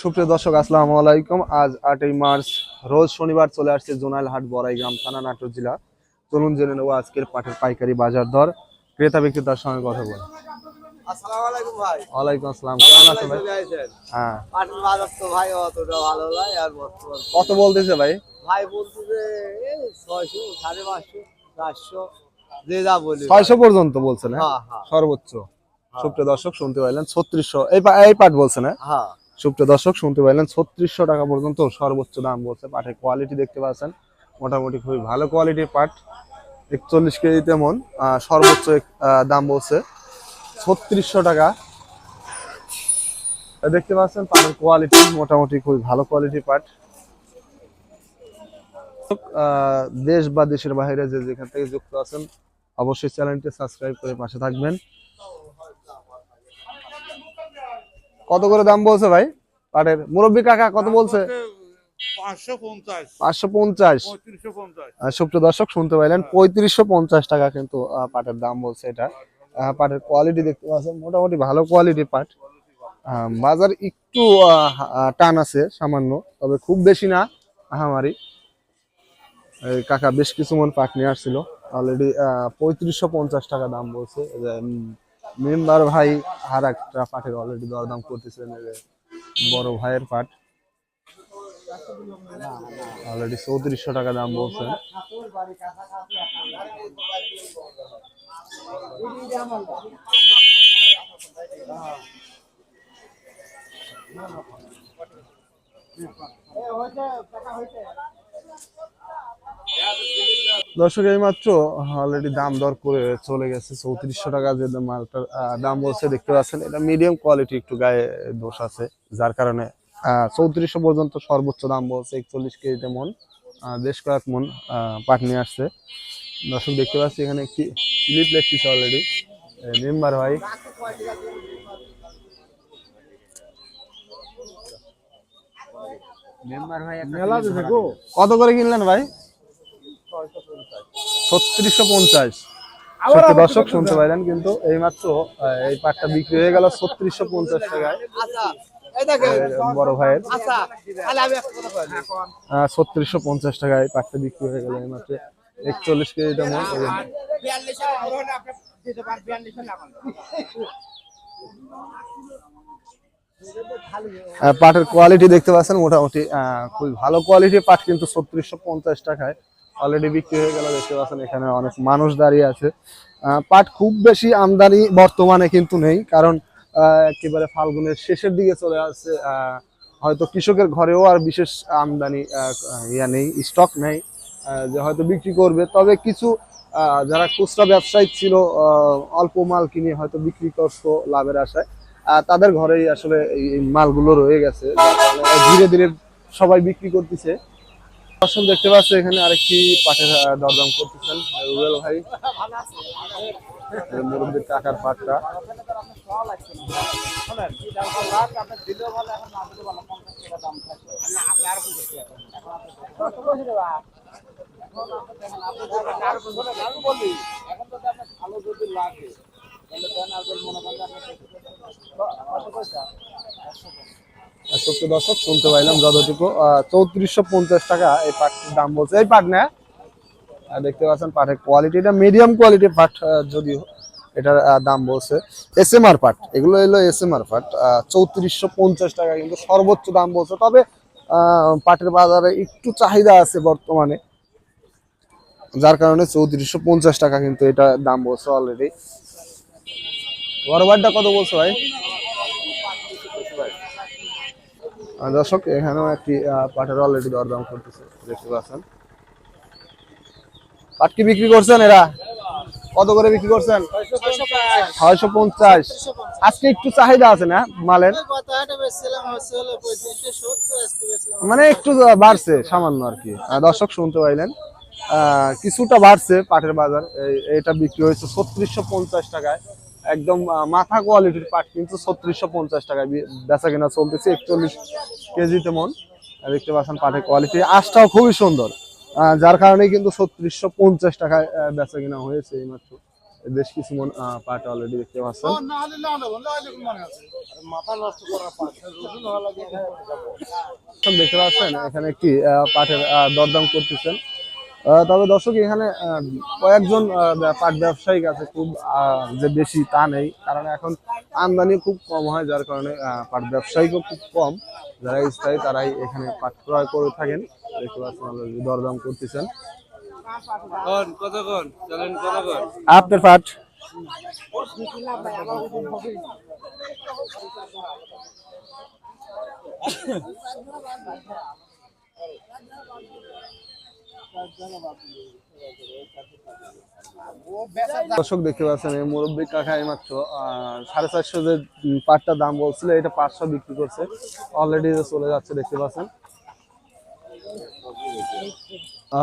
সুপ্রিয় দর্শক, আসসালামু আলাইকুম। আজ 8ই মার্চ রোজ শনিবার চলে আসছে জোনাইল হাট, বড়াইগ্রাম থানা, নাটোর জেলা। চলুন জেনে নেবো আজকের পাটের পাইকারি বাজার দর, ক্রেতা বিক্রেতার সঙ্গে কথা বল। আসসালামু আলাইকুম ভাই। ওয়ালাইকুম আসসালাম, কেমন আছেন ভাই? হ্যাঁ, পাটের বাজার তো ভাই অতটা ভালো নয় আর বর্তমান কত বলতেছে ভাই? ভাই বলতেছে এই 600 550 400 যে যা বলি 600 পর্যন্ত বলছেন? হ্যাঁ হ্যাঁ সর্বোচ্চ। সুপ্রিয় দর্শক শুনতে পাইলেন 3600, এই পাট বলছেন? হ্যাঁ, হ্যাঁ। সুপ্রিয় দর্শক শুনতে পাইলেন 3600 টাকা পর্যন্ত সর্বোচ্চ দাম বলছে। পাটের কোয়ালিটি দেখতে পাচ্ছেন, মোটামুটি খুবই ভালো কোয়ালিটির পাট। 41 কেজি তেমন সর্বোচ্চ দাম বলছে 3600 টাকা। দেখতে পাচ্ছেন পাটের কোয়ালিটি মোটামুটি খুবই ভালো কোয়ালিটির পাট। দেশ বা দেশের বাইরে যে যেখান থেকে যুক্ত আছেন অবশ্যই চ্যানেলটি সাবস্ক্রাইব করে পাশে থাকবেন। কত করে দাম বলছে ভাই পাটের? মুরব্বী কাকা কত বলছে? 550। সুপ্রিয় দর্শক শুনতে পাইলেন 3550 টাকা কিন্তু পাটের দাম বলছে। এটা পাটের কোয়ালিটি দেখতে পাচ্ছেন, মোটামুটি ভালো কোয়ালিটির পাট। বাজার একটু টান আছে সামান্য, তবে খুব বেশি না, আহামারি। কাকা বেশ কিছু মন পাট নিয়ে আসছিল, অলরেডি 3550 টাকা দাম বলছে। মেম্বার ভাই আর একটা পাটের অলরেডি দরদাম করতেছেন, বড় ভাইয়ের পাট অলরেডি 3400 টাকা দাম বলছেন। দর্শক এই মাত্র অলরেডি দাম দর করে চলে গেছে 3400 টাকা যে মালটার দাম বলছে। দেখতে পাচ্ছেন এটা মিডিয়াম কোয়ালিটি, একটু গায়ে দোষ আছে, যার কারণে 3400 পর্যন্ত সর্বোচ্চ দাম বলছে। 41 কেজিতে মন, বেশ কয়েক মন পাট নিয়ে আসছে। দর্শক দেখতে পাচ্ছি এখানে একটি স্লিপ লেগতেছে অলরেডি মেম্বার ভাই। কত করে কিনলেন ভাই? 3650। দর্শক শুনতে পাইলেন কিন্তু এই মাত্র এই পাটটা বিক্রি হয়ে গেল 3650 টাকায় বড় ভাইয়ের। 3650 টাকায় পাটটা বিক্রি হয়ে গেল এই মাত্র। 41 কেজি দাম। পাটের কোয়ালিটি দেখতে পাচ্ছেন, মোটামুটি খুবই ভালো কোয়ালিটির পাট কিন্তু 3650 টাকায় অলরেডি বিক্রি হয়ে গেল। দেখতে পাচ্ছেন এখানে অনেক মানুষ দাঁড়িয়ে আছে। পাট খুব বেশি আমদানি বর্তমানে কিন্তু নেই, কারণ একেবারে ফাল্গুনের শেষের দিকে চলে আসছে। হয়তো কৃষকের ঘরেও আর বিশেষ আমদানি নেই, স্টক নেই যে হয়তো বিক্রি করবে। তবে কিছু যারা খুচরা ব্যবসায়ী ছিল, অল্প মাল কিনে হয়তো বিক্রি করতো লাভের আশায়, তাদের ঘরেই আসলে এই মালগুলো রয়ে গেছে, ধীরে ধীরে সবাই বিক্রি করতেছে। দর্শক দেখতে পাচ্ছে এখানে আরেকটি পাটের দরদাম করতেছেন রুবেল ভাই, মুরব্বীর টাকার পাটটা। দর্শক শুনতে পাইলাম যতটুকু 3450 টাকা এই পাটের দাম বলছে। এই পাট না, দেখতে পাচ্ছেন পাটের কোয়ালিটিটা মিডিয়াম কোয়ালিটির পাট, যদিও এটার দাম বলছে। এসএমআর পাট, এগুলো হলো এসএমআর পাট। 3450 টাকা কিন্তু সর্বোচ্চ দাম বলছে। তবে পাটের বাজারে একটু চাহিদা আছে বর্তমানে, যার কারণে 3450 টাকা কিন্তু এটা দাম বলছে অলরেডি। বড় পাটটা কত বলছো ভাই? দর্শক এখানেও একটি পাটের অলরেডি দরদাম করতেছে, দেখতে পাচ্ছেন। পাট কি বিক্রি করছেন এরা? কত করে বিক্রি করছেন? 650। আজকে একটু চাহিদা আছে না মালের, মানে একটু বাড়ছে সামান্য আর কি। দর্শক শুনতে পাইলেন কিছুটা বাড়ছে পাটের বাজার। এটা বিক্রি হয়েছে 3650 টাকায়, একদম মাথা কোয়ালিটির পাট কিন্তু 3650 টাকায় বেচা কেনা চলতেছে। 41 কেজিতে মন, দেখতে পাচ্ছেন পাটের কোয়ালিটি। আঁশটাও খুবই সুন্দর, যার কারণে কিন্তু 3650 টাকায় বেচা কেনা হয়েছে এই মাত্র। বেশ কিছু মন পাট অলরেডি দেখতে পাচ্ছেন। দর্শক দেখতে পাচ্ছেন এখানে একটি পাটের দরদাম করতেছেন। তবে দর্শক এখানে কয়েকজন পাট ব্যবসায়িক আছে, খুব যে বেশি তা নেই, কারণ এখন আমদানি খুব কম হয়, যার কারণে পাট ব্যবসায়িকও খুব কম। যারা স্থায়ী তারাই এখানে পাট ক্রয় করে থাকেন। দেখতে পাচ্ছেন already দরদাম করতেছেন। আপনার পাট দর্শক দেখতে পাচ্ছেন এই মুরব্বী কাকা মাত্র 450 যে পাটটা দাম বলছিল, এটা 500 বিক্রি করছে অলরেডি, চলে যাচ্ছে দেখতে পাচ্ছেন।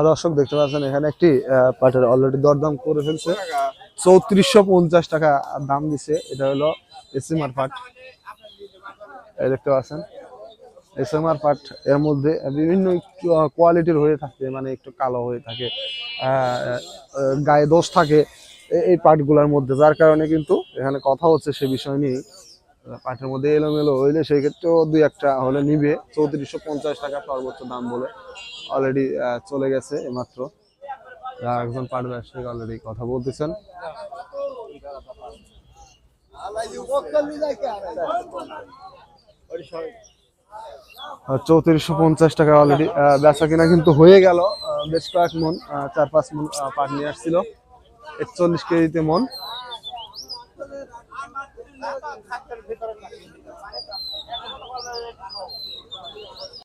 দর্শক দেখতে পাচ্ছেন এখানে একটি পাটের অলরেডি দরদাম করে ফেলছে, 3450 টাকা দাম দিছে। এটা হলো এসএমআর পাট, এই দেখতে পাচ্ছেন এসএমআর পাট। এর মধ্যে বিভিন্ন কোয়ালিটির হয়ে থাকে, মানে একটু কালো হয়ে থাকে, গায়ে দোষ থাকে এই পাটগুলোর মধ্যে, যার কারণে কিন্তু এখানে কথা হচ্ছে সে বিষয় নিয়ে। পাটের মধ্যে এলোমেলো হইলে সেই ক্ষেত্রেও দুই একটা হলে নিবে। 3450 টাকা সর্বোচ্চ দাম বলে অলরেডি চলে গেছে মাত্র। একজন পাট ব্যবসায়ী অলরেডি কথা বলতেছেন। 3450 টাকা অলরেডি বেচা কিনা কিন্তু হয়ে গেল। বেশ কয়েক মন, 4-5 মন পাট নিয়ে আসছিল, 41 কেজিতে মন।